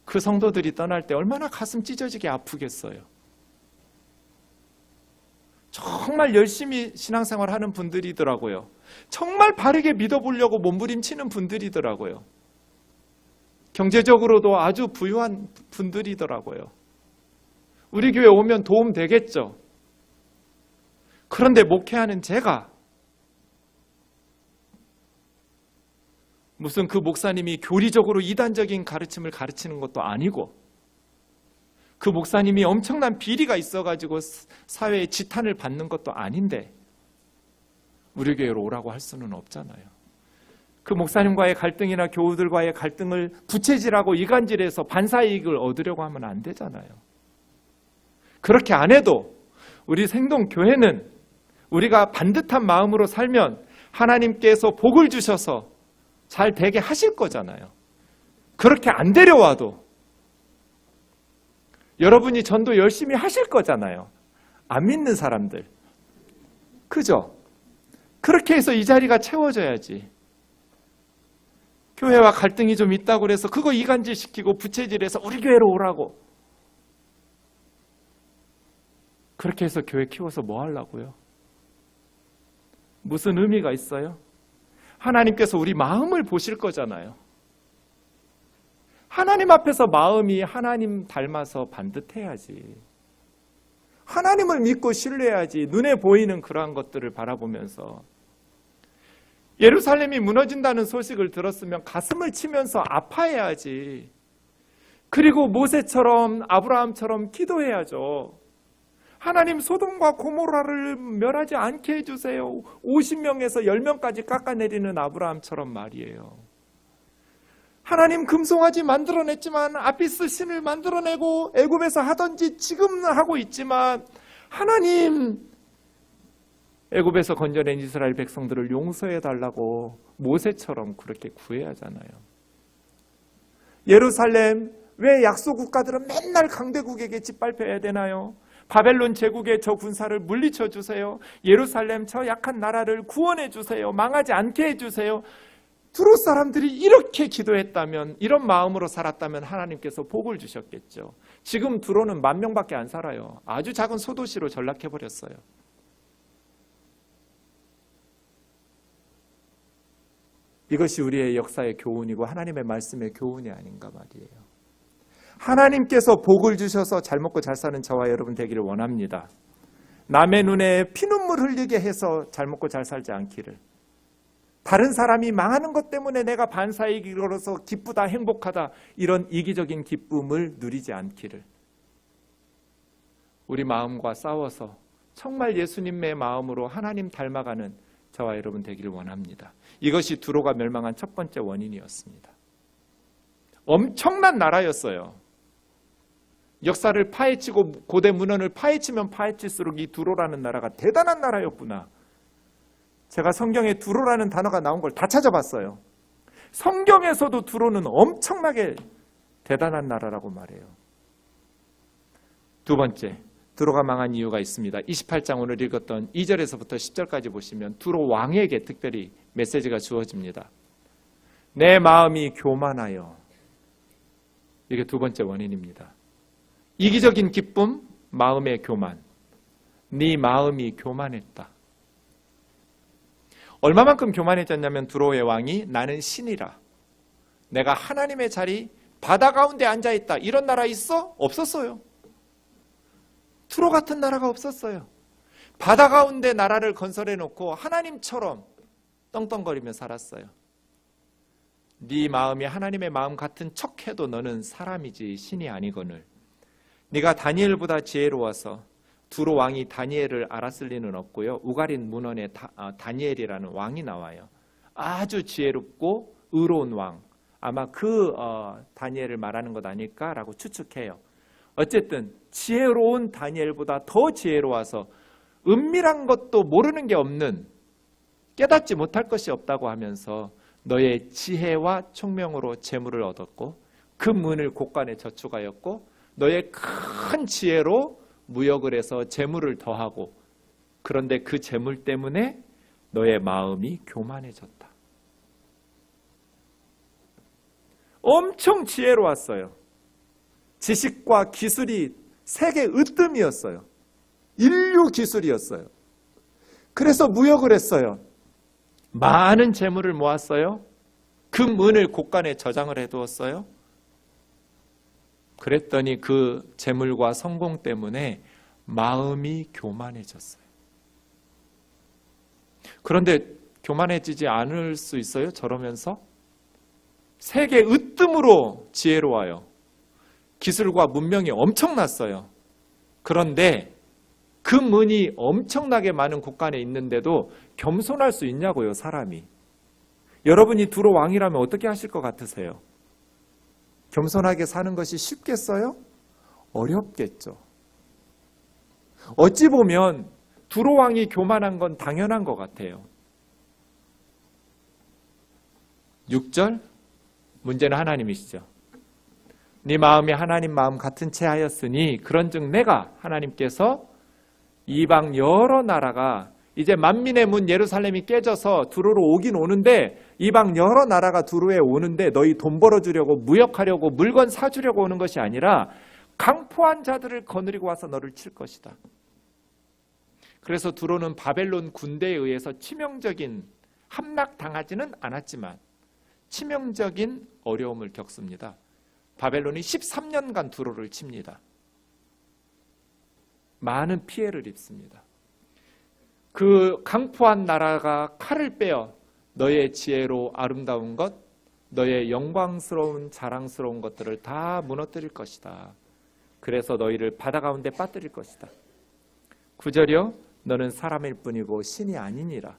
Speaker 1: 그 성도들이 떠날 때 얼마나 가슴 찢어지게 아프겠어요. 정말 열심히 신앙생활하는 분들이더라고요. 정말 바르게 믿어보려고 몸부림치는 분들이더라고요. 경제적으로도 아주 부유한 분들이더라고요. 우리 교회 오면 도움 되겠죠. 그런데 목회하는 제가 무슨 그 목사님이 교리적으로 이단적인 가르침을 가르치는 것도 아니고 그 목사님이 엄청난 비리가 있어가지고 사회에 지탄을 받는 것도 아닌데 우리 교회로 오라고 할 수는 없잖아요. 그 목사님과의 갈등이나 교우들과의 갈등을 부채질하고 이간질해서 반사이익을 얻으려고 하면 안 되잖아요. 그렇게 안 해도 우리 생동교회는 우리가 반듯한 마음으로 살면 하나님께서 복을 주셔서 잘 되게 하실 거잖아요. 그렇게 안 데려와도 여러분이 전도 열심히 하실 거잖아요. 안 믿는 사람들. 그죠? 그렇게 해서 이 자리가 채워져야지. 교회와 갈등이 좀 있다고 그래서 그거 이간질시키고 부채질해서 우리 교회로 오라고. 그렇게 해서 교회 키워서 뭐 하려고요? 무슨 의미가 있어요? 하나님께서 우리 마음을 보실 거잖아요. 하나님 앞에서 마음이 하나님 닮아서 반듯해야지. 하나님을 믿고 신뢰해야지. 눈에 보이는 그러한 것들을 바라보면서. 예루살렘이 무너진다는 소식을 들었으면 가슴을 치면서 아파해야지. 그리고 모세처럼 아브라함처럼 기도해야죠. 하나님 소돔과 고모라를 멸하지 않게 해주세요. 50명에서 10명까지 깎아내리는 아브라함처럼 말이에요. 하나님 금송아지 만들어냈지만 아피스 신을 만들어내고 애굽에서 하던지 지금 하고 있지만 하나님 애굽에서 건져낸 이스라엘 백성들을 용서해달라고 모세처럼 그렇게 구해야 하잖아요. 예루살렘 왜 약소 국가들은 맨날 강대국에게 짓밟혀야 되나요? 바벨론 제국의 저 군사를 물리쳐 주세요. 예루살렘 저 약한 나라를 구원해 주세요. 망하지 않게 해주세요. 두로 사람들이 이렇게 기도했다면, 이런 마음으로 살았다면 하나님께서 복을 주셨겠죠. 지금 두로는 10,000명밖에 안 살아요. 아주 작은 소도시로 전락해버렸어요. 이것이 우리의 역사의 교훈이고 하나님의 말씀의 교훈이 아닌가 말이에요. 하나님께서 복을 주셔서 잘 먹고 잘 사는 저와 여러분 되기를 원합니다. 남의 눈에 피눈물 흘리게 해서 잘 먹고 잘 살지 않기를. 다른 사람이 망하는 것 때문에 내가 반사의 길을 걸어서 기쁘다 행복하다 이런 이기적인 기쁨을 누리지 않기를. 우리 마음과 싸워서 정말 예수님의 마음으로 하나님 닮아가는 저와 여러분 되기를 원합니다. 이것이 두로가 멸망한 첫 번째 원인이었습니다. 엄청난 나라였어요. 역사를 파헤치고 고대 문헌을 파헤치면 파헤칠수록 이 두로라는 나라가 대단한 나라였구나. 제가 성경에 두로라는 단어가 나온 걸 다 찾아봤어요. 성경에서도 두로는 엄청나게 대단한 나라라고 말해요. 두 번째, 두로가 망한 이유가 있습니다. 28장 오늘 읽었던 2절에서부터 10절까지 보시면 두로 왕에게 특별히 메시지가 주어집니다. 내 마음이 교만하여. 이게 두 번째 원인입니다. 이기적인 기쁨, 마음의 교만. 네 마음이 교만했다. 얼마만큼 교만해졌냐면 두로의 왕이 나는 신이라. 내가 하나님의 자리 바다 가운데 앉아있다. 이런 나라 있어? 없었어요. 두로 같은 나라가 없었어요. 바다 가운데 나라를 건설해 놓고 하나님처럼 떵떵거리며 살았어요. 네 마음이 하나님의 마음 같은 척해도 너는 사람이지 신이 아니거늘. 네가 다니엘보다 지혜로워서. 두로 왕이 다니엘을 알았을 리는 없고요. 우가린 문헌에 다니엘이라는 왕이 나와요. 아주 지혜롭고 의로운 왕. 아마 그 다니엘을 말하는 것 아닐까라고 추측해요. 어쨌든 지혜로운 다니엘보다 더 지혜로워서 은밀한 것도 모르는 게 없는, 깨닫지 못할 것이 없다고 하면서 너의 지혜와 총명으로 재물을 얻었고 금은을 곳간에 저축하였고 너의 큰 지혜로 무역을 해서 재물을 더하고, 그런데 그 재물 때문에 너의 마음이 교만해졌다. 엄청 지혜로웠어요. 지식과 기술이 세계 으뜸이었어요. 인류 기술이었어요. 그래서 무역을 했어요. 많은 재물을 모았어요. 금은을 곳간에 저장을 해두었어요. 그랬더니 그 재물과 성공 때문에 마음이 교만해졌어요. 그런데 교만해지지 않을 수 있어요? 저러면서? 세계 으뜸으로 지혜로워요. 기술과 문명이 엄청났어요. 그런데 금은이 엄청나게 많은 곳간에 있는데도 겸손할 수 있냐고요, 사람이. 여러분이 두로 왕이라면 어떻게 하실 것 같으세요? 겸손하게 사는 것이 쉽겠어요? 어렵겠죠. 어찌 보면 두로 왕이 교만한 건 당연한 것 같아요. 6절, 문제는 하나님이시죠. 네 마음이 하나님 마음 같은 채 하였으니 그런즉 내가, 하나님께서 이방 여러 나라가 이제 만민의 문 예루살렘이 깨져서 두로로 오긴 오는데, 이방 여러 나라가 두로에 오는데 너희 돈 벌어주려고 무역하려고 물건 사주려고 오는 것이 아니라 강포한 자들을 거느리고 와서 너를 칠 것이다. 그래서 두로는 바벨론 군대에 의해서 치명적인 함락당하지는 않았지만 치명적인 어려움을 겪습니다. 바벨론이 13년간 두로를 칩니다. 많은 피해를 입습니다. 그 강포한 나라가 칼을 빼어 너의 지혜로 아름다운 것, 너의 영광스러운 자랑스러운 것들을 다 무너뜨릴 것이다. 그래서 너희를 바다 가운데 빠뜨릴 것이다. 9절이요, 너는 사람일 뿐이고 신이 아니니라.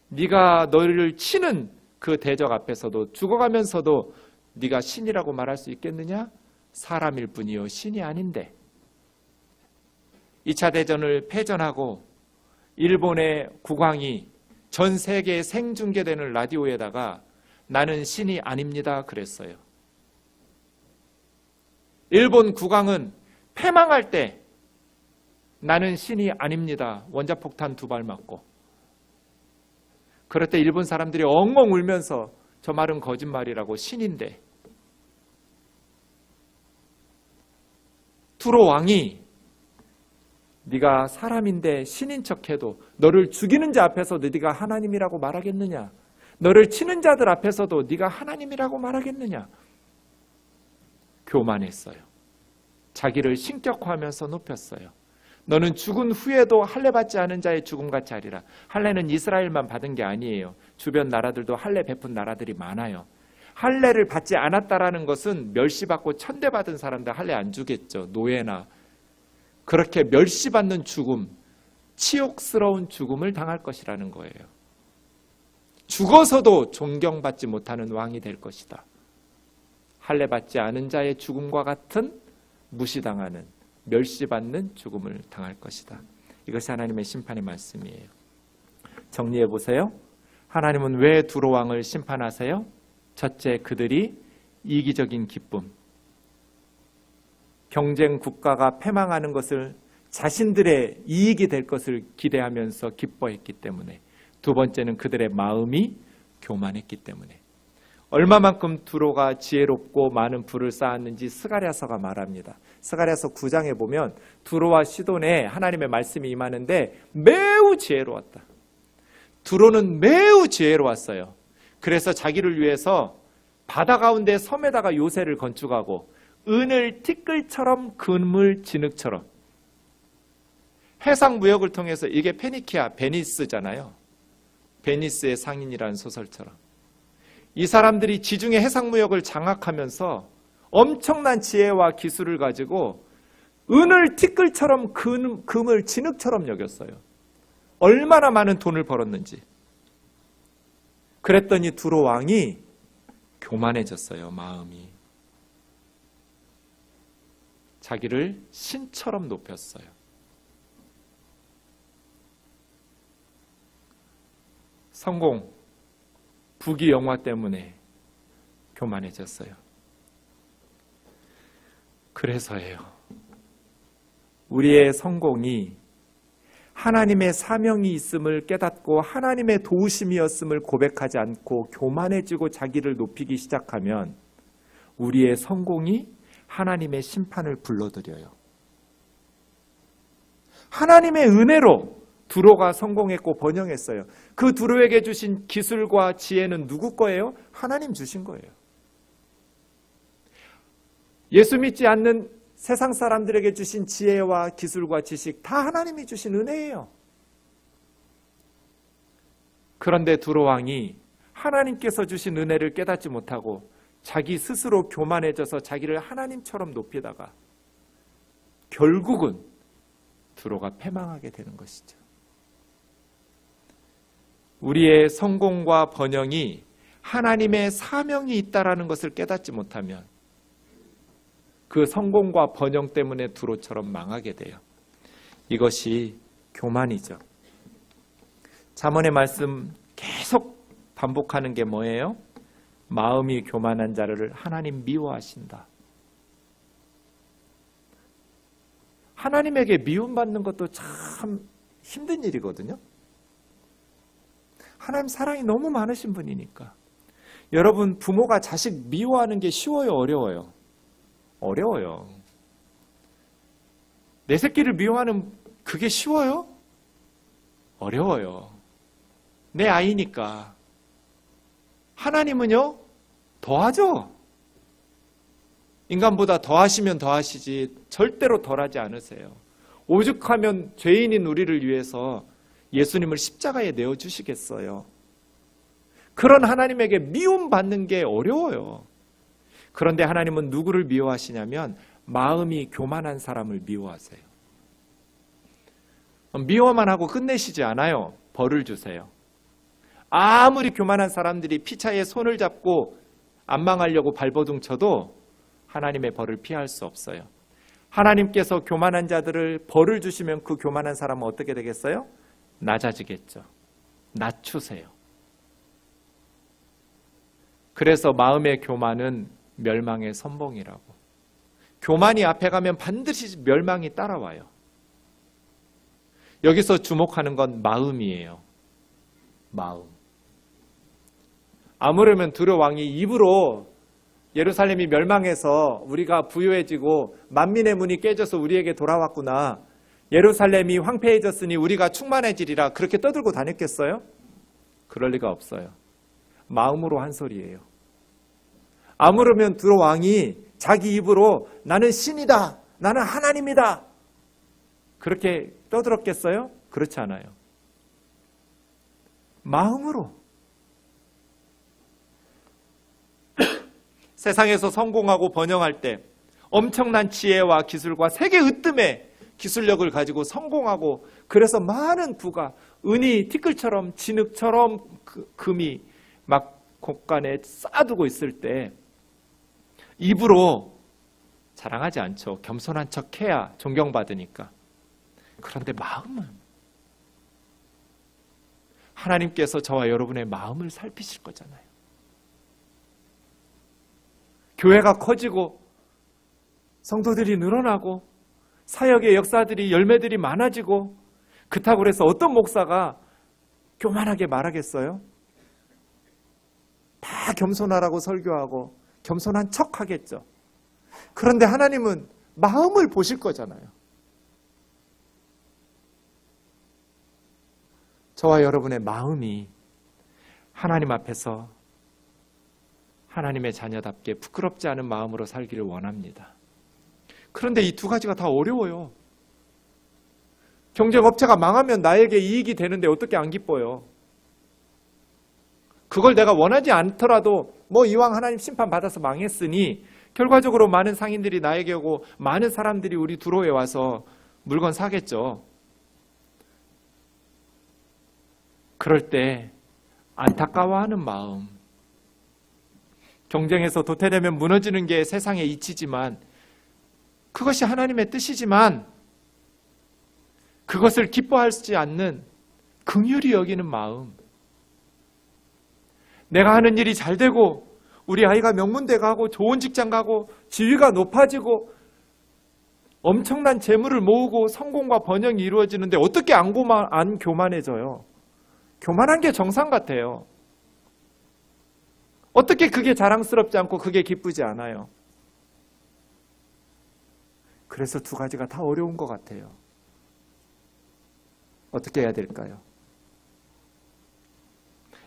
Speaker 1: 네가 너희를 치는 그 대적 앞에서도 죽어가면서도 네가 신이라고 말할 수 있겠느냐? 사람일 뿐이요 신이 아닌데. 2차 대전을 패전하고 일본의 국왕이 전 세계에 생중계되는 라디오에다가 나는 신이 아닙니다 그랬어요. 일본 국왕은 패망할 때 나는 신이 아닙니다 원자폭탄 2발 맞고, 그럴 때 일본 사람들이 엉엉 울면서 저 말은 거짓말이라고 신인데, 투로 왕이 네가 사람인데 신인 척해도 너를 죽이는 자 앞에서도 네가 하나님이라고 말하겠느냐? 너를 치는 자들 앞에서도 네가 하나님이라고 말하겠느냐? 교만했어요. 자기를 신격화하면서 높였어요. 너는 죽은 후에도 할례 받지 않은 자의 죽음같이 하리라. 할례는 이스라엘만 받은 게 아니에요. 주변 나라들도 할례 베푼 나라들이 많아요. 할례를 받지 않았다라는 것은 멸시받고 천대받은 사람들 할례 안 주겠죠. 노예나. 그렇게 멸시받는 죽음, 치욕스러운 죽음을 당할 것이라는 거예요. 죽어서도 존경받지 못하는 왕이 될 것이다. 할례 받지 않은 자의 죽음과 같은 무시당하는, 멸시받는 죽음을 당할 것이다. 이것이 하나님의 심판의 말씀이에요. 정리해 보세요. 하나님은 왜 두로 왕을 심판하세요? 첫째, 그들이 이기적인 기쁨, 경쟁 국가가 패망하는 것을 자신들의 이익이 될 것을 기대하면서 기뻐했기 때문에. 두 번째는 그들의 마음이 교만했기 때문에. 얼마만큼 두로가 지혜롭고 많은 부를 쌓았는지 스가랴서가 말합니다. 스가랴서 9장에 보면 두로와 시돈에 하나님의 말씀이 임하는데 매우 지혜로웠다. 두로는 매우 지혜로웠어요. 그래서 자기를 위해서 바다 가운데 섬에다가 요새를 건축하고 은을 티끌처럼 금을 진흙처럼, 해상 무역을 통해서, 이게 페니키아, 베니스잖아요. 베니스의 상인이라는 소설처럼 이 사람들이 지중해 해상 무역을 장악하면서 엄청난 지혜와 기술을 가지고 은을 티끌처럼 금을 진흙처럼 여겼어요. 얼마나 많은 돈을 벌었는지. 그랬더니 두로 왕이 교만해졌어요. 마음이. 자기를 신처럼 높였어요. 성공, 부귀 영화 때문에 교만해졌어요. 그래서예요. 우리의 성공이 하나님의 사명이 있음을 깨닫고 하나님의 도우심이었음을 고백하지 않고 교만해지고 자기를 높이기 시작하면 우리의 성공이 하나님의 심판을 불러들여요. 하나님의 은혜로 두로가 성공했고 번영했어요. 그 두로에게 주신 기술과 지혜는 누구 거예요? 하나님 주신 거예요. 예수 믿지 않는 세상 사람들에게 주신 지혜와 기술과 지식 다 하나님이 주신 은혜예요. 그런데 두로 왕이 하나님께서 주신 은혜를 깨닫지 못하고 자기 스스로 교만해져서 자기를 하나님처럼 높이다가 결국은 두로가 패망하게 되는 것이죠. 우리의 성공과 번영이 하나님의 사명이 있다라는 것을 깨닫지 못하면 그 성공과 번영 때문에 두로처럼 망하게 돼요. 이것이 교만이죠. 잠언의 말씀 계속 반복하는 게 뭐예요? 마음이 교만한 자를 하나님 미워하신다. 하나님에게 미움받는 것도 참 힘든 일이거든요. 하나님 사랑이 너무 많으신 분이니까. 여러분, 부모가 자식 미워하는 게 쉬워요, 어려워요? 어려워요. 내 새끼를 미워하는 그게 쉬워요? 어려워요. 내 아이니까. 하나님은요, 더하죠. 인간보다 더하시면 더하시지 절대로 덜하지 않으세요. 오죽하면 죄인인 우리를 위해서 예수님을 십자가에 내어주시겠어요. 그런 하나님에게 미움받는 게 어려워요. 그런데 하나님은 누구를 미워하시냐면 마음이 교만한 사람을 미워하세요. 미워만 하고 끝내시지 않아요. 벌을 주세요. 아무리 교만한 사람들이 피차에 손을 잡고 안 망하려고 발버둥 쳐도 하나님의 벌을 피할 수 없어요. 하나님께서 교만한 자들을 벌을 주시면 그 교만한 사람은 어떻게 되겠어요? 낮아지겠죠. 낮추세요. 그래서 마음의 교만은 멸망의 선봉이라고. 교만이 앞에 가면 반드시 멸망이 따라와요. 여기서 주목하는 건 마음이에요. 마음. 아무르면 두로 왕이 입으로 예루살렘이 멸망해서 우리가 부유해지고 만민의 문이 깨져서 우리에게 돌아왔구나. 예루살렘이 황폐해졌으니 우리가 충만해지리라. 그렇게 떠들고 다녔겠어요? 그럴 리가 없어요. 마음으로 한 소리예요. 아무르면 두로 왕이 자기 입으로 나는 신이다. 나는 하나님이다. 그렇게 떠들었겠어요? 그렇지 않아요. 마음으로. 세상에서 성공하고 번영할 때 엄청난 지혜와 기술과 세계 으뜸의 기술력을 가지고 성공하고 그래서 많은 부가 은이 티끌처럼 진흙처럼 금이 막 곳간에 쌓아두고 있을 때 입으로 자랑하지 않죠. 겸손한 척해야 존경받으니까. 그런데 마음은 하나님께서 저와 여러분의 마음을 살피실 거잖아요. 교회가 커지고 성도들이 늘어나고 사역의 역사들이 열매들이 많아지고 그렇다고 해서 어떤 목사가 교만하게 말하겠어요? 다 겸손하라고 설교하고 겸손한 척 하겠죠. 그런데 하나님은 마음을 보실 거잖아요. 저와 여러분의 마음이 하나님 앞에서 하나님의 자녀답게 부끄럽지 않은 마음으로 살기를 원합니다. 그런데 이 두 가지가 다 어려워요. 경쟁업체가 망하면 나에게 이익이 되는데 어떻게 안 기뻐요? 그걸 내가 원하지 않더라도 뭐 이왕 하나님 심판 받아서 망했으니 결과적으로 많은 상인들이 나에게 오고 많은 사람들이 우리 두로에 와서 물건 사겠죠. 그럴 때 안타까워하는 마음. 경쟁에서 도태되면 무너지는 게 세상의 이치지만 그것이 하나님의 뜻이지만 그것을 기뻐하지 않는 긍휼히 여기는 마음. 내가 하는 일이 잘 되고 우리 아이가 명문대 가고 좋은 직장 가고 지위가 높아지고 엄청난 재물을 모으고 성공과 번영이 이루어지는데 어떻게 안 교만해져요? 교만한 게 정상 같아요. 어떻게 그게 자랑스럽지 않고 그게 기쁘지 않아요? 그래서 두 가지가 다 어려운 것 같아요. 어떻게 해야 될까요?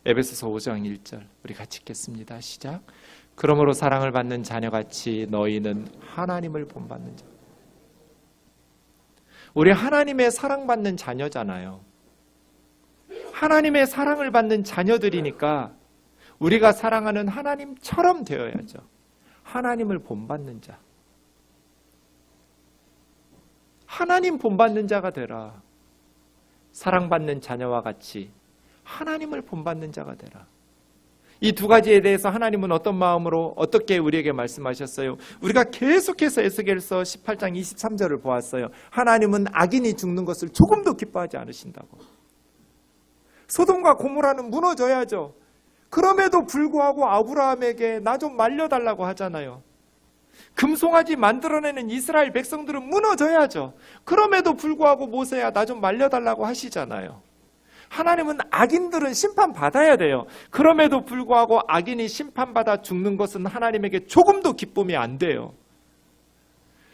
Speaker 1: 에베소서 5장 1절 우리 같이 읽겠습니다. 시작. 그러므로 사랑을 받는 자녀같이 너희는 하나님을 본받는 자. 우리 하나님의 사랑받는 자녀잖아요. 하나님의 사랑을 받는 자녀들이니까 우리가 사랑하는 하나님처럼 되어야죠. 하나님을 본받는 자. 하나님 본받는 자가 되라. 사랑받는 자녀와 같이 하나님을 본받는 자가 되라. 이 두 가지에 대해서 하나님은 어떤 마음으로 어떻게 우리에게 말씀하셨어요? 우리가 계속해서 에스겔서 18장 23절을 보았어요. 하나님은 악인이 죽는 것을 조금도 기뻐하지 않으신다고. 소돔과 고모라는 무너져야죠. 그럼에도 불구하고 아브라함에게 나 좀 말려달라고 하잖아요. 금송아지 만들어내는 이스라엘 백성들은 무너져야죠. 그럼에도 불구하고 모세야 나 좀 말려달라고 하시잖아요. 하나님은 악인들은 심판받아야 돼요. 그럼에도 불구하고 악인이 심판받아 죽는 것은 하나님에게 조금도 기쁨이 안 돼요.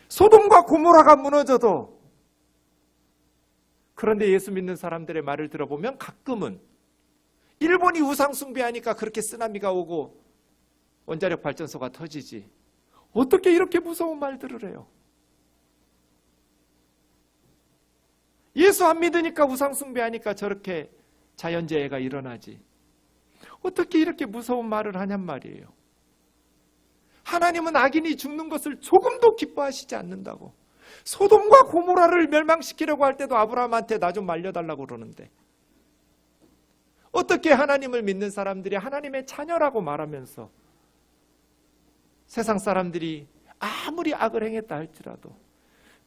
Speaker 1: 소돔과 고모라가 무너져도 그런데 예수 믿는 사람들의 말을 들어보면 가끔은 일본이 우상 숭배하니까 그렇게 쓰나미가 오고 원자력 발전소가 터지지, 어떻게 이렇게 무서운 말들을 해요? 예수 안 믿으니까 우상 숭배하니까 저렇게 자연재해가 일어나지, 어떻게 이렇게 무서운 말을 하냔 말이에요. 하나님은 악인이 죽는 것을 조금도 기뻐하시지 않는다고. 소돔과 고모라를 멸망시키려고 할 때도 아브라함한테 나 좀 말려달라고 그러는데, 어떻게 하나님을 믿는 사람들이 하나님의 자녀라고 말하면서 세상 사람들이 아무리 악을 행했다 할지라도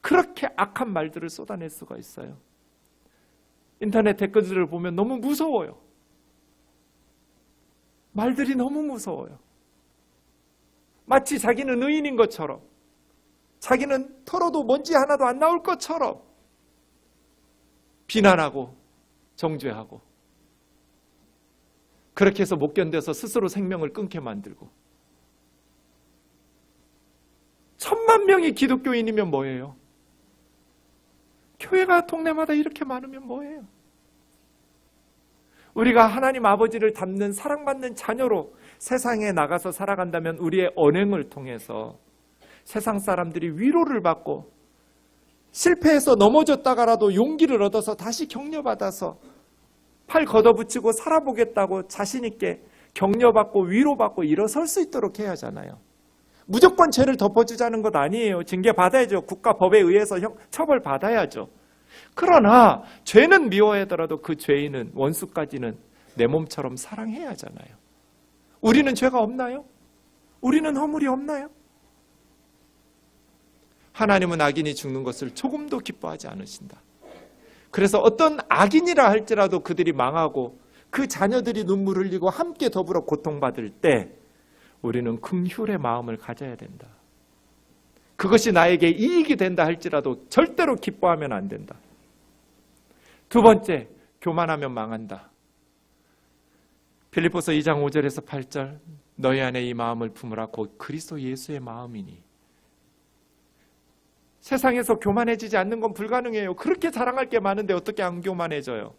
Speaker 1: 그렇게 악한 말들을 쏟아낼 수가 있어요? 인터넷 댓글들을 보면 너무 무서워요. 말들이 너무 무서워요. 마치 자기는 의인인 것처럼, 자기는 털어도 먼지 하나도 안 나올 것처럼 비난하고 정죄하고, 그렇게 해서 못 견뎌서 스스로 생명을 끊게 만들고. 1,000만 명이 기독교인이면 뭐예요? 교회가 동네마다 이렇게 많으면 뭐예요? 우리가 하나님 아버지를 닮는 사랑받는 자녀로 세상에 나가서 살아간다면 우리의 언행을 통해서 세상 사람들이 위로를 받고, 실패해서 넘어졌다가라도 용기를 얻어서 다시 격려받아서 팔 걷어붙이고 살아보겠다고 자신있게 격려받고 위로받고 일어설 수 있도록 해야 하잖아요. 무조건 죄를 덮어주자는 것 아니에요. 징계받아야죠. 국가 법에 의해서 처벌받아야죠. 그러나 죄는 미워하더라도 그 죄인은, 원수까지는 내 몸처럼 사랑해야 하잖아요. 우리는 죄가 없나요? 우리는 허물이 없나요? 하나님은 악인이 죽는 것을 조금도 기뻐하지 않으신다. 그래서 어떤 악인이라 할지라도 그들이 망하고 그 자녀들이 눈물 흘리고 함께 더불어 고통받을 때 우리는 긍휼의 마음을 가져야 된다. 그것이 나에게 이익이 된다 할지라도 절대로 기뻐하면 안 된다. 두 번째, 교만하면 망한다. 빌립보서 2장 5절에서 8절, 너희 안에 이 마음을 품으라 곧 그리스도 예수의 마음이니. 세상에서 교만해지지 않는 건 불가능해요. 그렇게 자랑할 게 많은데 어떻게 안 교만해져요?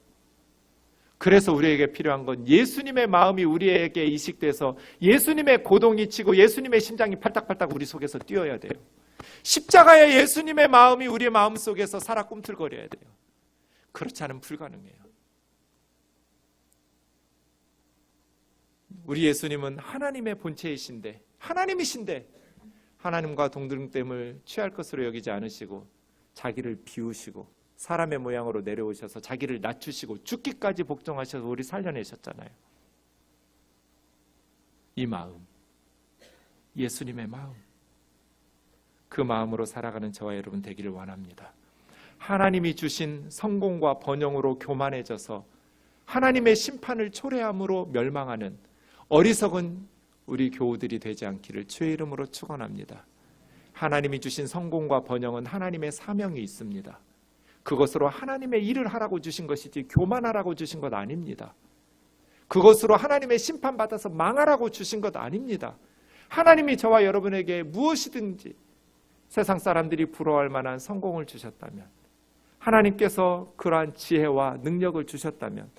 Speaker 1: 그래서 우리에게 필요한 건 예수님의 마음이 우리에게 이식돼서 예수님의 고동이 치고 예수님의 심장이 팔딱팔딱 우리 속에서 뛰어야 돼요. 십자가의 예수님의 마음이 우리의 마음 속에서 살아 꿈틀거려야 돼요. 그렇지 않으면 불가능해요. 우리 예수님은 하나님의 본체이신데, 하나님이신데 하나님과 동등됨을 취할 것으로 여기지 않으시고 자기를 비우시고 사람의 모양으로 내려오셔서 자기를 낮추시고 죽기까지 복종하셔서 우리 살려내셨잖아요. 이 마음, 예수님의 마음, 그 마음으로 살아가는 저와 여러분 되기를 원합니다. 하나님이 주신 성공과 번영으로 교만해져서 하나님의 심판을 초래함으로 멸망하는 어리석은 우리 교우들이 되지 않기를 주의 이름으로 축원합니다. 하나님이 주신 성공과 번영은 하나님의 사명이 있습니다. 그것으로 하나님의 일을 하라고 주신 것이지 교만하라고 주신 것 아닙니다. 그것으로 하나님의 심판받아서 망하라고 주신 것 아닙니다. 하나님이 저와 여러분에게 무엇이든지 세상 사람들이 부러워할 만한 성공을 주셨다면, 하나님께서 그러한 지혜와 능력을 주셨다면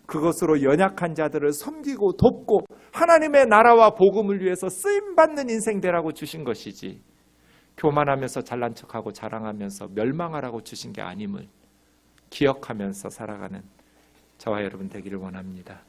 Speaker 1: 그것으로 연약한 자들을 섬기고 돕고 하나님의 나라와 복음을 위해서 쓰임받는 인생 되라고 주신 것이지, 교만하면서 잘난 척하고 자랑하면서 멸망하라고 주신 게 아님을 기억하면서 살아가는 저와 여러분 되기를 원합니다.